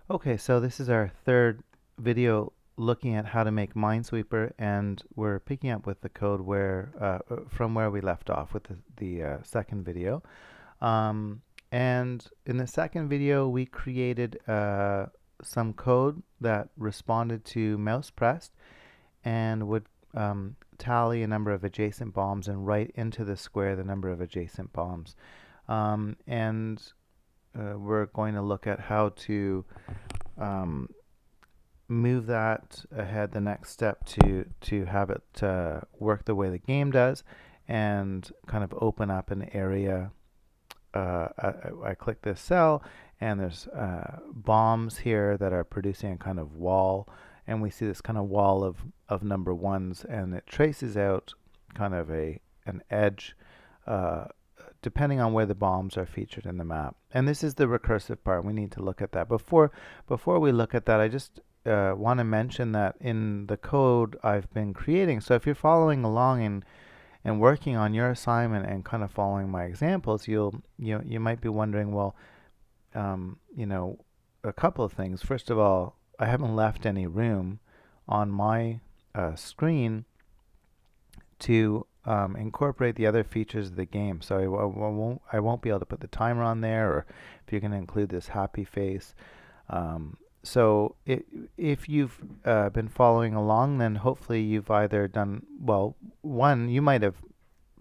Okay, so this is our third video looking at how to make Minesweeper, and we're picking up with the code from where we left off with the second video. And in the second video, we created some code that responded to mouse pressed and would tally a number of adjacent bombs and write into the square the number of adjacent bombs. And we're going to look at how to um, move that ahead the next step to have it work the way the game does and kind of open up an area. I click this cell and there's bombs here that are producing a kind of wall, and we see this kind of wall of number ones, and it traces out kind of an edge uh, depending on where the bombs are featured in the map. And this is the recursive part. We need to look at that. Before we look at that, I just want to mention that in the code I've been creating, so if you're following along and working on your assignment and kind of following my examples, you might be wondering, well, you know, a couple of things. First of all, I haven't left any room on my screen to incorporate the other features of the game. So I won't be able to put the timer on there, or if you're going to include this happy face. So if you've been following along, then hopefully you've either done, well, one, you might have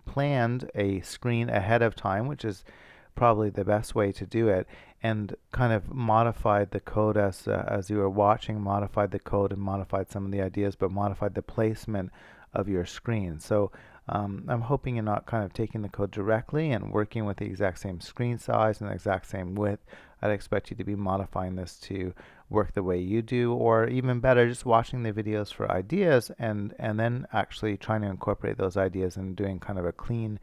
planned a screen ahead of time, which is probably the best way to do it, and kind of modified the code as you were watching, modified the code and modified some of the ideas, but modified the placement of your screen. So I'm hoping you're not kind of taking the code directly and working with the exact same screen size and the exact same width. I'd expect you to be modifying this to work the way you do, or even better, just watching the videos for ideas and then actually trying to incorporate those ideas and doing kind of a clean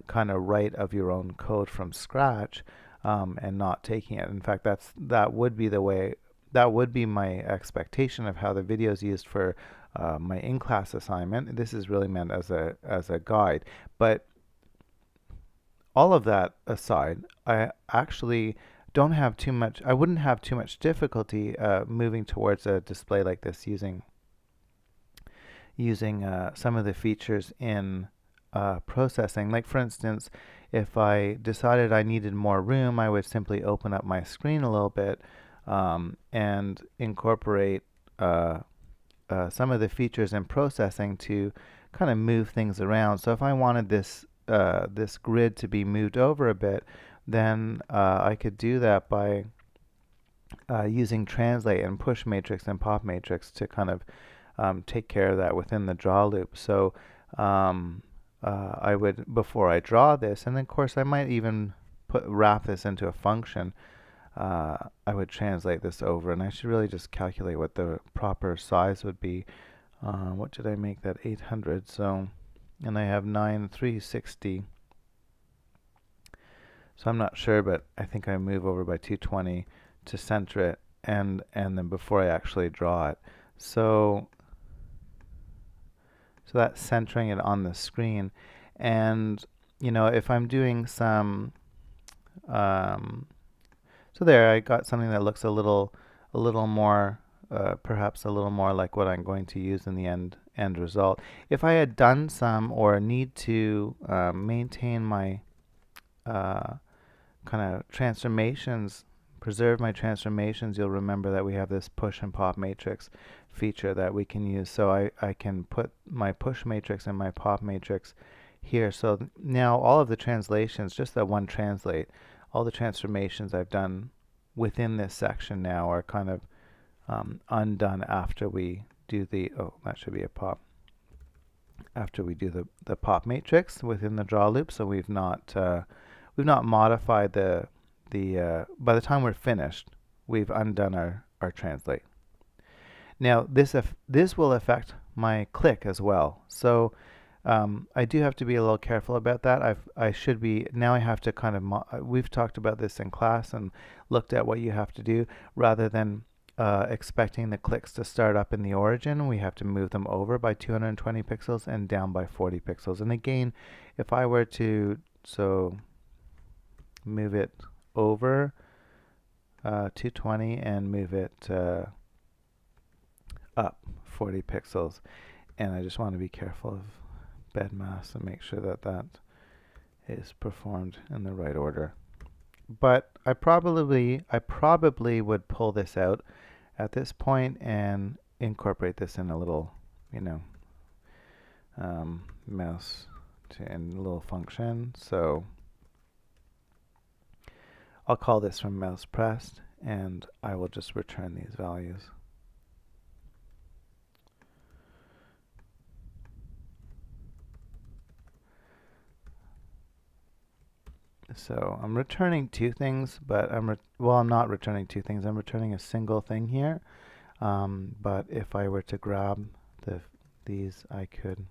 kind of write of your own code from scratch, and not taking it. In fact, that would be the way, that would be my expectation of how the video is used for my in-class assignment. This is really meant as a guide. But all of that aside, I actually don't have too much, I wouldn't have too much difficulty moving towards a display like this using some of the features in processing. Like, for instance, if I decided I needed more room, I would simply open up my screen a little bit and incorporate some of the features in processing to kind of move things around. So if I wanted this grid to be moved over a bit, then I could do that by using translate and push matrix and pop matrix to kind of take care of that within the draw loop. So I would, before I draw this, and of course I might even wrap this into a function, I would translate this over, and I should really just calculate what the proper size would be. What did I make that? 800. So, and I have 9360. So I'm not sure, but I think I move over by 220 to center it, and then before I actually draw it. So that's centering it on the screen. And if I'm doing some so there, I got something that looks a little more, perhaps a little more like what I'm going to use in the end result. If I had done some, or need to maintain my kind of transformations, preserve my transformations, you'll remember that we have this push and pop matrix feature that we can use. So I can put my push matrix and my pop matrix here. So now all of the translations, just that one translate, all the transformations I've done within this section now are kind of undone after we do the, oh, that should be a pop, after we do the pop matrix within the draw loop. So we've not modified by the time we're finished, we've undone our translate. Now this will affect my click as well. So I do have to be a little careful about that. I should be, now I have to kind of, we've talked about this in class and looked at what you have to do. Rather than expecting the clicks to start up in the origin, we have to move them over by 220 pixels and down by 40 pixels. And again, if I were to move it over 220 and move it up 40 pixels. And I just want to be careful of bed mass and make sure that that is performed in the right order. But I probably would pull this out at this point and incorporate this in a little, you know, mouse in a little function. So I'll call this from mouse pressed, and I will just return these values. So I'm returning two things, but I'm not returning two things. I'm returning a single thing here. But if I were to grab these, I could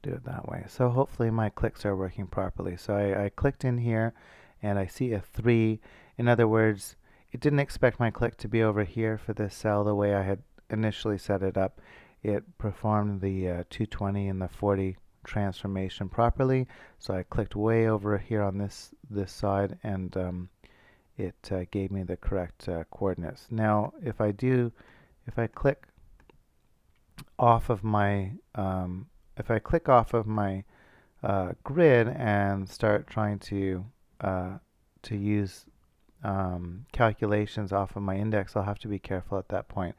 do it that way. So hopefully my clicks are working properly. So I clicked in here and I see a 3. In other words, it didn't expect my click to be over here for this cell the way I had initially set it up. It performed the 220 and the 40 transformation properly. So I clicked way over here on this side, and it gave me the correct coordinates. Now if I click off of my grid and start trying to use calculations off of my index, I'll have to be careful at that point.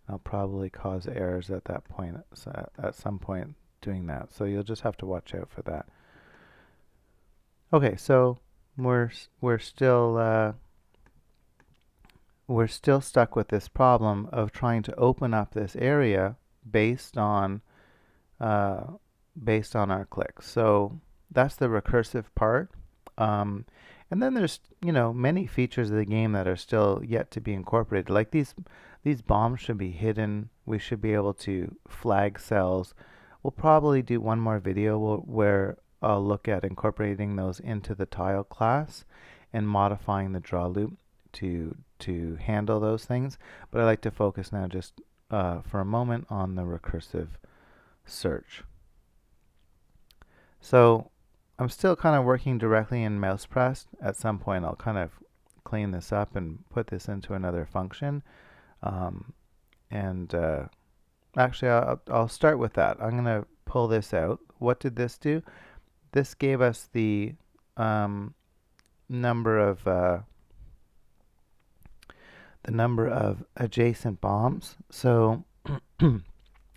I'll probably cause errors at that point, at some point doing that. So you'll just have to watch out for that. Okay, so we're still stuck with this problem of trying to open up this area based on our clicks. So that's the recursive part. And then there's, many features of the game that are still yet to be incorporated. Like these bombs should be hidden. We should be able to flag cells. We'll probably do one more video where I'll look at incorporating those into the tile class and modifying the draw loop to handle those things. But I'd like to focus now just for a moment on the recursive search. So I'm still kind of working directly in mouse pressed. At some point I'll kind of clean this up and put this into another function. Actually I'll start with that. I'm going to pull this out. What did this do? This gave us the number of adjacent bombs. So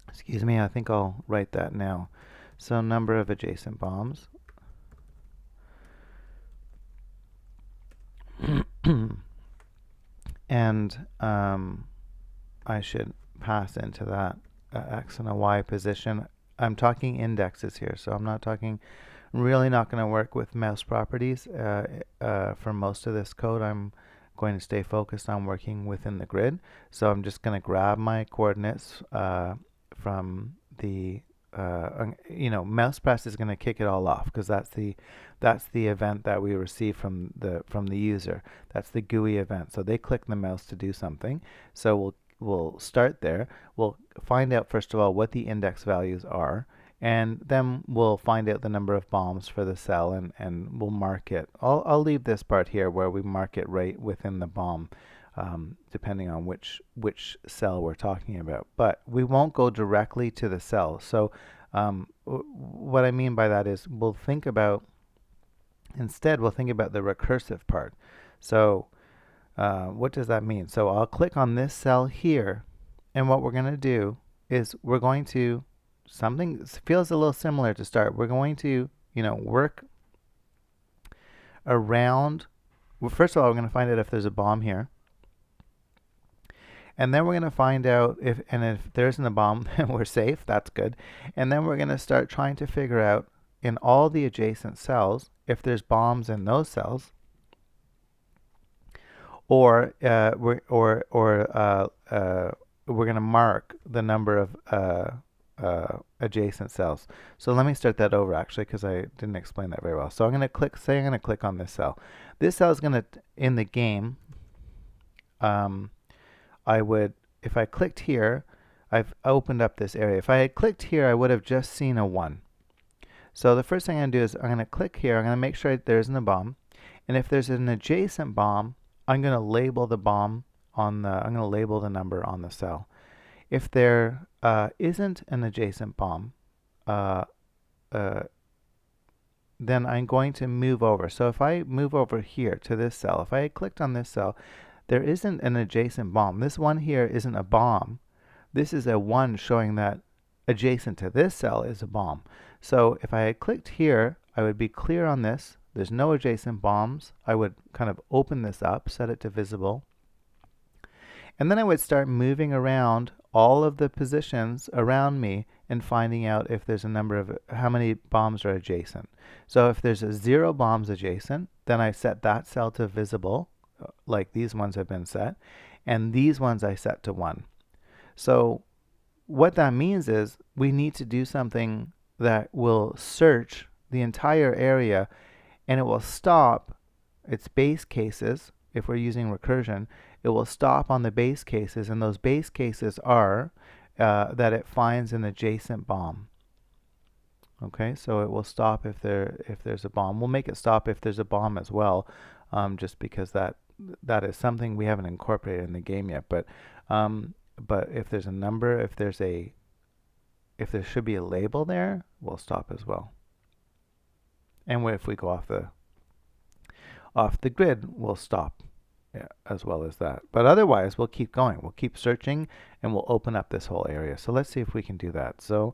excuse me, I think I'll write that now. So number of adjacent bombs. And I should pass into that X and a Y position. I'm talking indexes here, so I'm not talking, really not going to work with mouse properties for most of this code. I'm going to stay focused on working within the grid. So I'm just going to grab my coordinates from the mouse press is going to kick it all off, because that's the event that we receive from the user. That's the GUI event. So they click the mouse to do something. So we'll start there. We'll find out first of all what the index values are, and then we'll find out the number of bombs for the cell, and we'll mark it. I'll leave this part here where we mark it right within the bomb. Depending on which cell we're talking about. But we won't go directly to the cell. So what I mean by that is instead we'll think about the recursive part. So what does that mean? So I'll click on this cell here, and what we're going to do is we're going to, something feels a little similar to start. We're going to, work around. Well, first of all, we're going to find out if there's a bomb here. And then we're going to find out if there isn't a bomb, we're safe. That's good. And then we're going to start trying to figure out in all the adjacent cells if there's bombs in those cells, or we're going to mark the number of adjacent cells. So let me start that over, actually, because I didn't explain that very well. So I'm going to click on this cell. This cell is going to, in the game, if I clicked here, I've opened up this area. If I had clicked here, I would have just seen a 1. So the first thing I'm going to do is I'm going to click here. I'm going to make sure there isn't a bomb. And if there's an adjacent bomb, I'm going to label the bomb on the, I'm going to label the number on the cell. If there isn't an adjacent bomb, uh, then I'm going to move over. So if I move over here to this cell, if I had clicked on this cell, there isn't an adjacent bomb. This one here isn't a bomb. This is a 1 showing that adjacent to this cell is a bomb. So if I had clicked here, I would be clear on this. There's no adjacent bombs. I would kind of open this up, set it to visible. And then I would start moving around all of the positions around me and finding out if there's a number of, how many bombs are adjacent. So if there's 0 bombs adjacent, then I set that cell to visible, like these ones have been set, and these ones I set to 1. So what that means is we need to do something that will search the entire area, and it will stop its base cases. If we're using recursion, it will stop on the base cases, and those base cases are that it finds an adjacent bomb. Okay, so it will stop if there's a bomb. We'll make it stop if there's a bomb as well, just because that is something we haven't incorporated in the game yet. But if there's a number, if there should be a label there, we'll stop as well. And if we go off the grid, we'll stop as well as that. But otherwise, we'll keep going. We'll keep searching, and we'll open up this whole area. So let's see if we can do that. So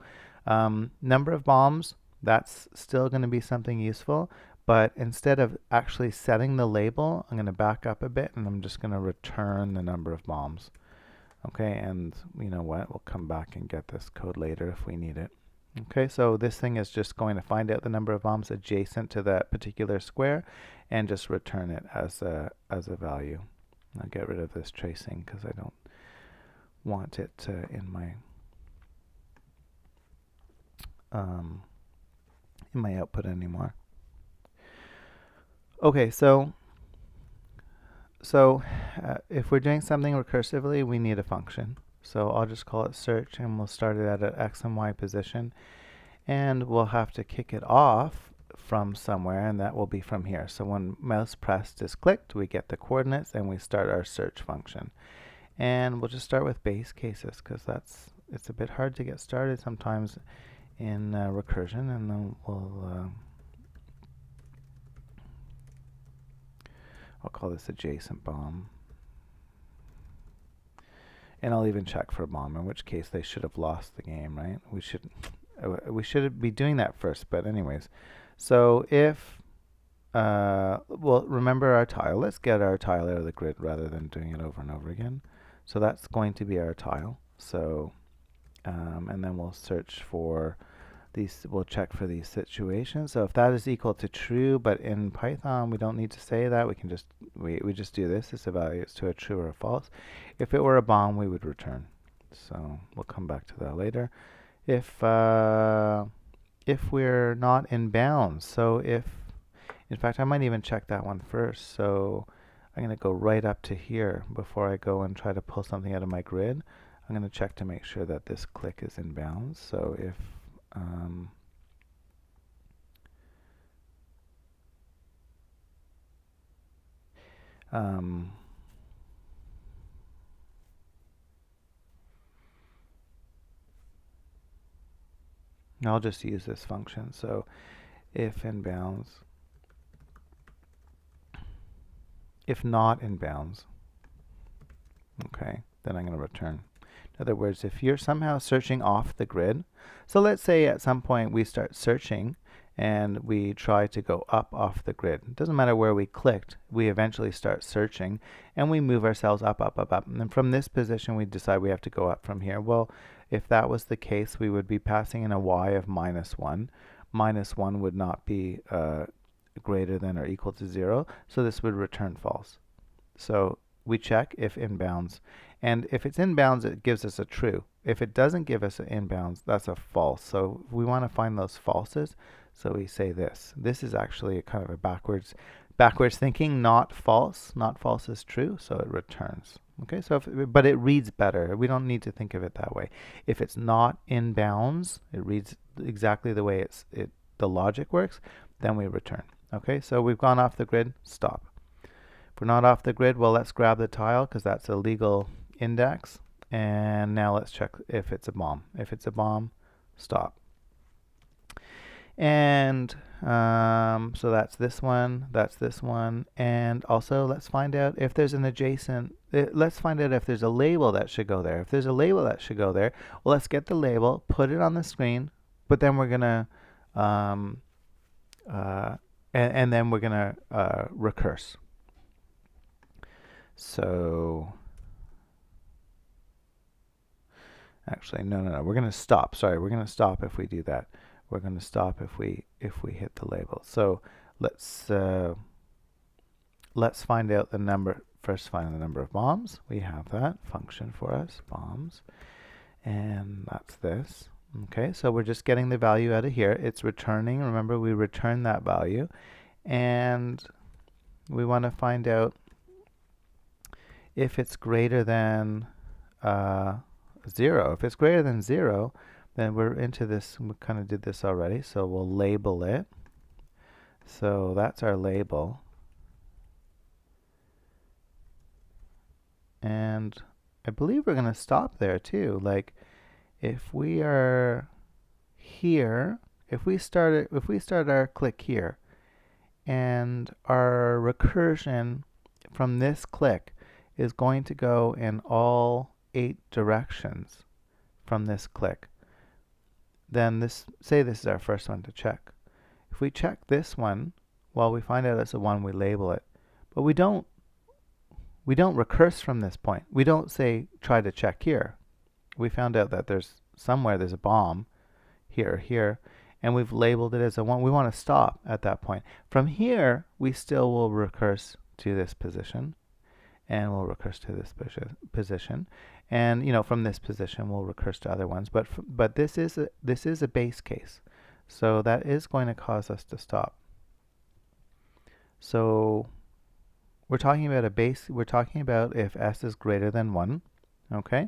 number of bombs, that's still going to be something useful. But instead of actually setting the label, I'm going to back up a bit, and I'm just going to return the number of bombs. Okay, and you know what? We'll come back and get this code later if we need it. Okay, so this thing is just going to find out the number of bombs adjacent to that particular square and just return it as a value. I'll get rid of this tracing because I don't want it in my output anymore. Okay, so if we're doing something recursively, we need a function. So I'll just call it search, and we'll start it at an x and y position, and we'll have to kick it off from somewhere, and that will be from here. So when mouse pressed is clicked, we get the coordinates, and we start our search function. And we'll just start with base cases, because it's a bit hard to get started sometimes in recursion, and then I'll call this adjacent bomb. And I'll even check for a bomb, in which case they should have lost the game, right? We should be doing that first, but anyways. So if, well, remember our tile. Let's get our tile out of the grid rather than doing it over and over again. So that's going to be our tile. So, and then we'll search for these, we'll check for these situations. So if that is equal to true, but in Python we don't need to say that, we can just we just do this. This evaluates to a true or a false. If it were a bomb, we would return. So we'll come back to that later. If we're not in bounds, so if, in fact, I might even check that one first. So I'm going to go right up to here before I go and try to pull something out of my grid. I'm going to check to make sure that this click is in bounds. So if I'll just use this function. So if in bounds, if not in bounds, okay, then I'm going to return. In other words, if you're somehow searching off the grid, so let's say at some point we start searching and we try to go up off the grid. It doesn't matter where we clicked, we eventually start searching and we move ourselves up, up, up, up. And then from this position we decide we have to go up from here. Well, if that was the case, we would be passing in a y of -1. -1 would not be greater than or equal to 0, so this would return false. So we check if in bounds, and if it's in bounds, it gives us a true. If it doesn't give us an in bounds, that's a false. So we want to find those falses, so we say this. This is actually a kind of a backwards thinking, not false. Not false is true, so it returns. Okay, so but it reads better. We don't need to think of it that way. If it's not in bounds, it reads exactly the way the logic works, then we return. Okay, so we've gone off the grid, stop. If we're not off the grid, well, let's grab the tile because that's a legal index. And now let's check if it's a bomb. If it's a bomb, stop. And so that's this one, and also let's find out if there's an adjacent, let's find out if there's a label that should go there. If there's a label that should go there, well, let's get the label, put it on the screen, but then we're gonna, and then we're gonna recurse. So actually, no, we're gonna stop. Sorry, we're gonna stop if we do that. We're going to stop if we hit the label. So let's find out the number. First, find the number of bombs. We have that function for us, bombs, and that's this. Okay, so we're just getting the value out of here. It's returning. Remember, we return that value, and we want to find out if it's greater than 0. If it's greater than 0, then we're into this. We kind of did this already, so we'll label it. So that's our label. And I believe we're going to stop there too. Like if we are here, if we start our click here, and our recursion from this click is going to go in all 8 directions from this click, then this, say this is our first one to check. If we check this one, well, we find out it's the one, we label it. But we don't recurse from this point. We don't say try to check here. We found out that there's a bomb here, and we've labeled it as a 1. We want to stop at that point. From here, we still will recurse to this position, and we'll recurse to this position, and from this position we'll recurse to other ones. But this is a base case, so that is going to cause us to stop. So we're talking about a base. We're talking about if s is greater than 1, okay,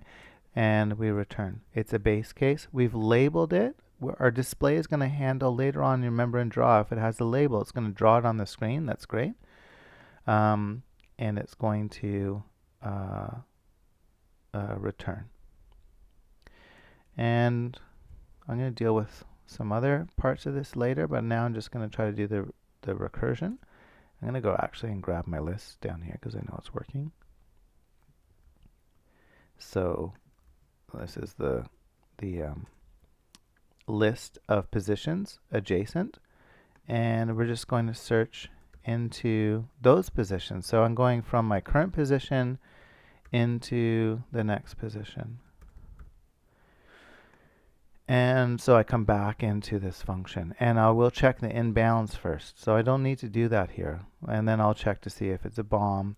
and we return. It's a base case. We've labeled it. Our display is going to handle later on. Remember in draw, if it has a label, it's going to draw it on the screen. That's great. And it's going to return. And I'm going to deal with some other parts of this later, but now I'm just going to try to do the recursion. I'm going to go actually and grab my list down here because I know it's working. So this is the list of positions adjacent, and we're just going to search into those positions. So I'm going from my current position into the next position. And so I come back into this function, and I will check the inbounds first. So I don't need to do that here. And then I'll check to see if it's a bomb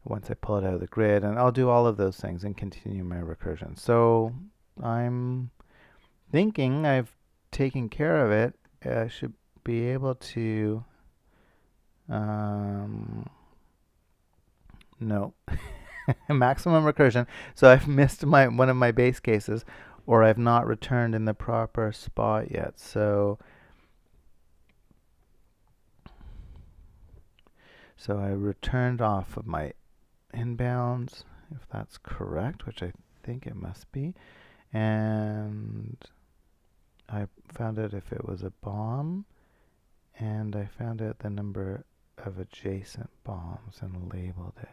once I pull it out of the grid, and I'll do all of those things and continue my recursion. So I'm thinking I've taken care of it. I should be able to no. Maximum recursion. So I've missed one of my base cases, or I've not returned in the proper spot yet. So I returned off of my inbounds, if that's correct, which I think it must be. And I found out if it was a bomb, and I found out the number of adjacent bombs and labeled it.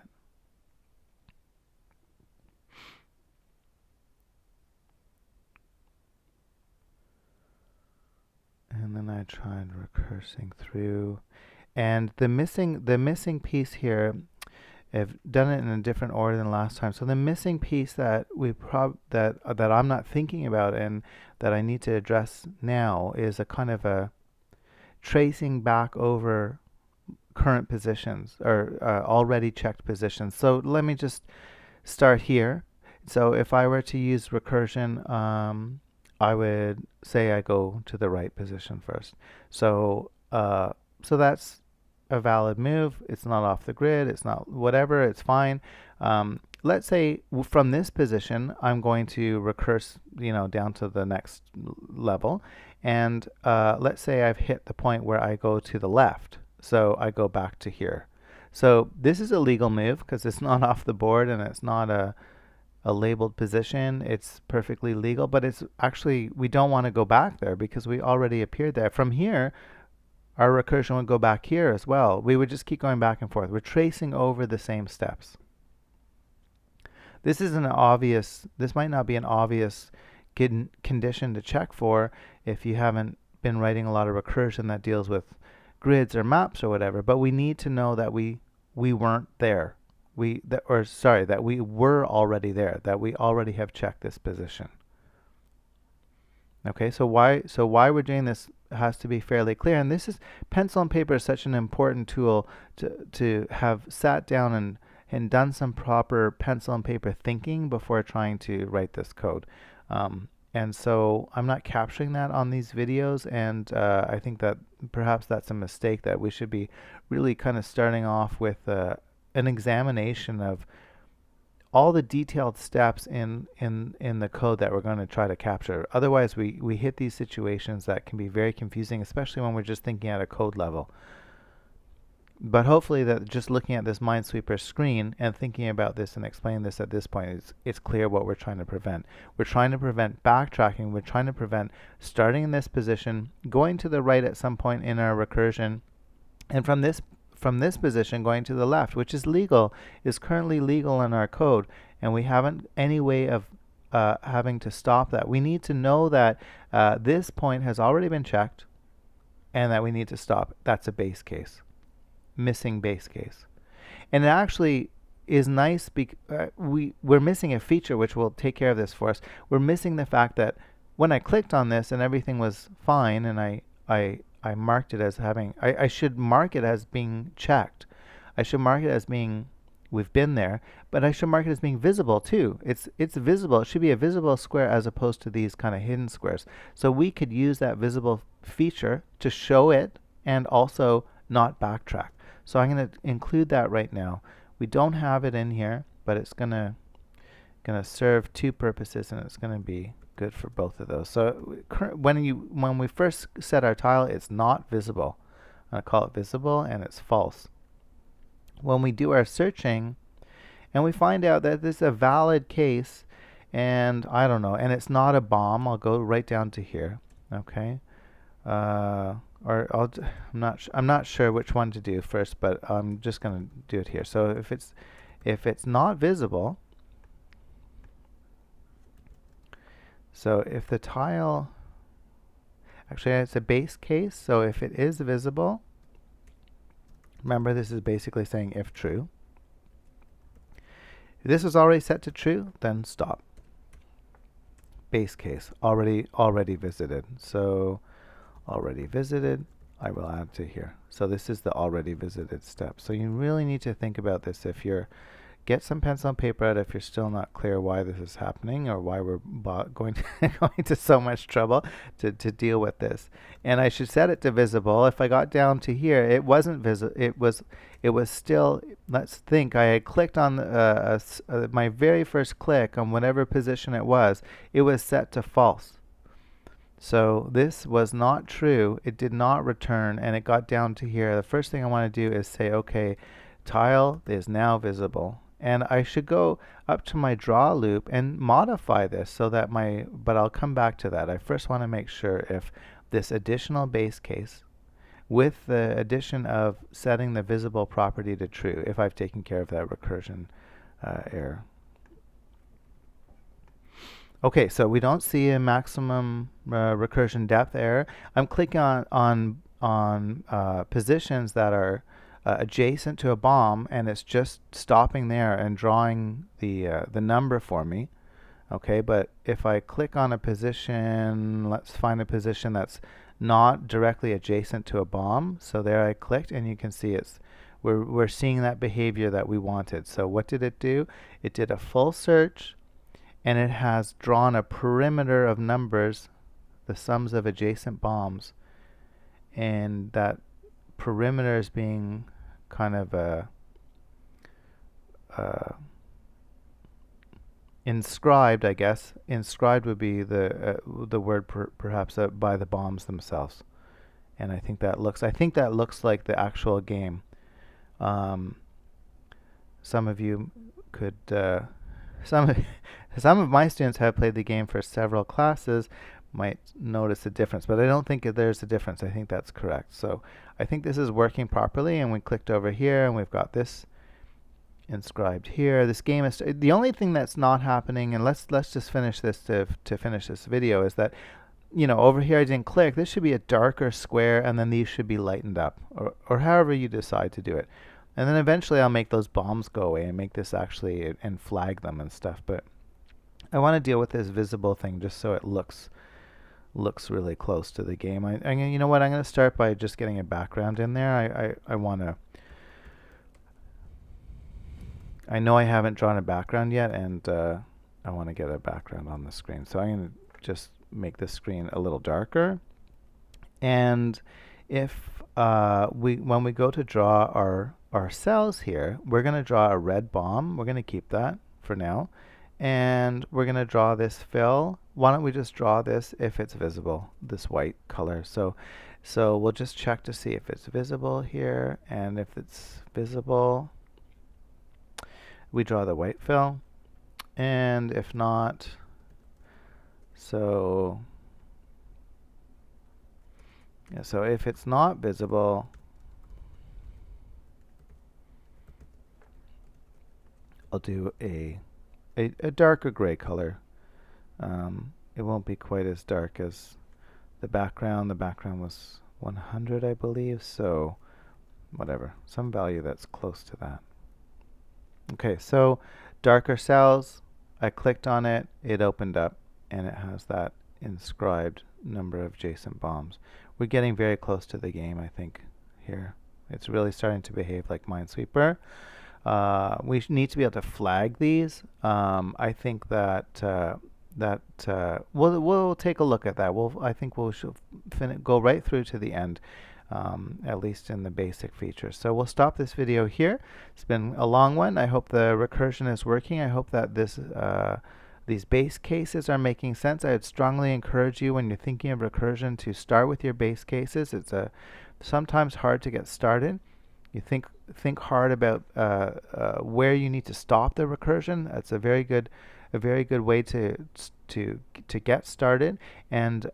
And then I tried recursing through, and the missing piece here, I've done it in a different order than last time. So the missing piece that that I'm not thinking about and that I need to address now is a kind of a tracing back over current positions or already checked positions. So let me just start here. So if I were to use recursion, I would say I go to the right position first. So so that's a valid move. It's not off the grid. It's not whatever. It's fine. Let's say from this position, I'm going to recurse, down to the next level, And let's say I've hit the point where I go to the left. So I go back to here. So this is a legal move because it's not off the board and it's not a labeled position. It's perfectly legal, but it's actually, we don't want to go back there because we already appeared there. From here, our recursion would go back here as well. We would just keep going back and forth. We're tracing over the same steps. This isn't obvious. This might not be an obvious condition to check for if you haven't been writing a lot of recursion that deals with grids or maps or whatever. But we need to know that we weren't there. That we were already there. That we already have checked this position. Okay, so why we're doing this has to be fairly clear. And this is, pencil and paper is such an important tool to have sat down and done some proper pencil and paper thinking before trying to write this code. And so I'm not capturing that on these videos, and I think that perhaps that's a mistake, that we should be really kind of starting off with an examination of all the detailed steps in the code that we're going to try to capture. Otherwise, we hit these situations that can be very confusing, especially when we're just thinking at a code level. But hopefully that just looking at this Minesweeper screen and thinking about this and explaining this at this point, it's clear what we're trying to prevent. We're trying to prevent backtracking. We're trying to prevent starting in this position, going to the right at some point in our recursion, and from this position going to the left, which is legal, is currently legal in our code, and we haven't any way of having to stop that. We need to know that this point has already been checked and that we need to stop. That's a base case. Missing base case. And it actually is nice because we're missing a feature which will take care of this for us. We're missing the fact that when I clicked on this and everything was fine, and I marked it as having, I should mark it as being checked. I should mark it as being, we've been there, but I should mark it as being visible too. It's visible. It should be a visible square as opposed to these kind of hidden squares. So we could use that visible feature to show it and also not backtrack. So I'm going to include that right now. We don't have it in here, but it's going to serve two purposes, and it's going to be good for both of those. So when we first set our tile, it's not visible. I'm going to call it visible, and it's false. When we do our searching, and we find out that this is a valid case, and I don't know, and it's not a bomb, I'll go right down to here. Okay. I'm not sure which one to do first, but I'm just going to do it here. So if it's not visible, so if the tile, actually it's a base case, so if it is visible, remember this is basically saying if true. If this is already set to true, then stop. Base case, already visited. So already visited, I will add to here. So this is the already visited step. So you really need to think about this. If you're, get some pencil and paper out if you're still not clear why this is happening or why we're going to so much trouble to deal with this. And I should set it to visible. If I got down to here, it wasn't visible. It was still, let's think, I had clicked on my very first click on whatever position it was set to false. So this was not true. It did not return, and it got down to here. The first thing I want to do is say, okay, tile is now visible. And I should go up to my draw loop and modify this so that but I'll come back to that. I first want to make sure if this additional base case with the addition of setting the visible property to true, if I've taken care of that recursion error. Okay, so we don't see a maximum recursion depth error. I'm clicking on positions that are adjacent to a bomb, and it's just stopping there and drawing the number for me. Okay, but if I click on a position, let's find a position that's not directly adjacent to a bomb. So there I clicked, and you can see we're seeing that behavior that we wanted. So what did it do? It did a full search, and it has drawn a perimeter of numbers, the sums of adjacent bombs, and that perimeter is being kind of inscribed, I guess. Inscribed would be the word perhaps by the bombs themselves. And I think that looks like the actual game. Um, some of you could some some of my students have played the game for several classes, might notice a difference, but I don't think there's a difference. I think that's correct. So I think this is working properly, and we clicked over here and we've got this inscribed here. This game is the only thing that's not happening, and let's just finish this to finish this video, is that over here I didn't click. This should be a darker square, and then these should be lightened up, or however you decide to do it. And then eventually I'll make those bombs go away and make this actually and flag them and stuff. But I want to deal with this visible thing just so it looks really close to the game. You know what? I'm going to start by just getting a background in there. I want to. I know I haven't drawn a background yet, and I want to get a background on the screen. So I'm going to just make the screen a little darker. And if when we go to draw our cells here, we're going to draw a red bomb. We're going to keep that for now. And we're going to draw this fill. Why don't we just draw this if it's visible, this white color. So we'll just check to see if it's visible here. And if it's visible, we draw the white fill. And if not, so if it's not visible, I'll do a darker gray color. It won't be quite as dark as the background. The background was 100, I believe, so whatever, some value that's close to that. Okay, so darker cells, I clicked on it, it opened up, and it has that inscribed number of adjacent bombs. We're getting very close to the game, I think, here. It's really starting to behave like Minesweeper. We need to be able to flag these. I think that we'll take a look at that. I think we'll go right through to the end, at least in the basic features. So we'll stop this video here. It's been a long one. I hope the recursion is working. I hope that these base cases are making sense. I would strongly encourage you, when you're thinking of recursion, to start with your base cases. It's sometimes hard to get started. You think hard about where you need to stop the recursion. That's a very good way to get started. And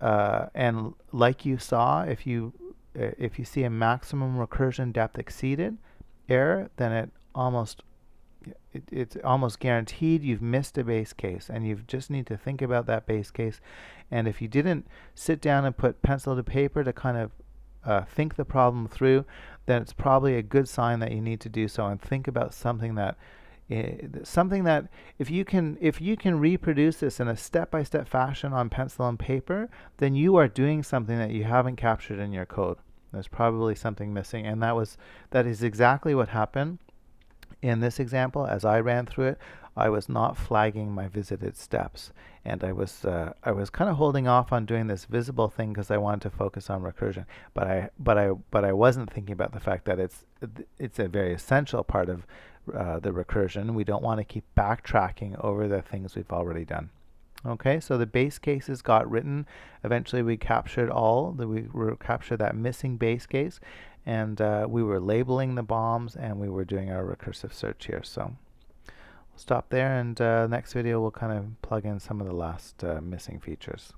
like you saw, if you see a maximum recursion depth exceeded error, then it's almost guaranteed you've missed a base case, and you just need to think about that base case. And if you didn't sit down and put pencil to paper to kind of think the problem through, then it's probably a good sign that you need to do so and think about something that if you can reproduce this in a step-by-step fashion on pencil and paper, then you are doing something that you haven't captured in your code. There's probably something missing, and that is exactly what happened in this example. As I ran through it, I was not flagging my visited steps, and I was kind of holding off on doing this visible thing because I wanted to focus on recursion. But I wasn't thinking about the fact that it's a very essential part of the recursion. We don't want to keep backtracking over the things we've already done. Okay, so the base cases got written. Eventually we captured captured that missing base case, and we were labeling the bombs, and we were doing our recursive search here. So we'll stop there, and next video we'll kind of plug in some of the last missing features.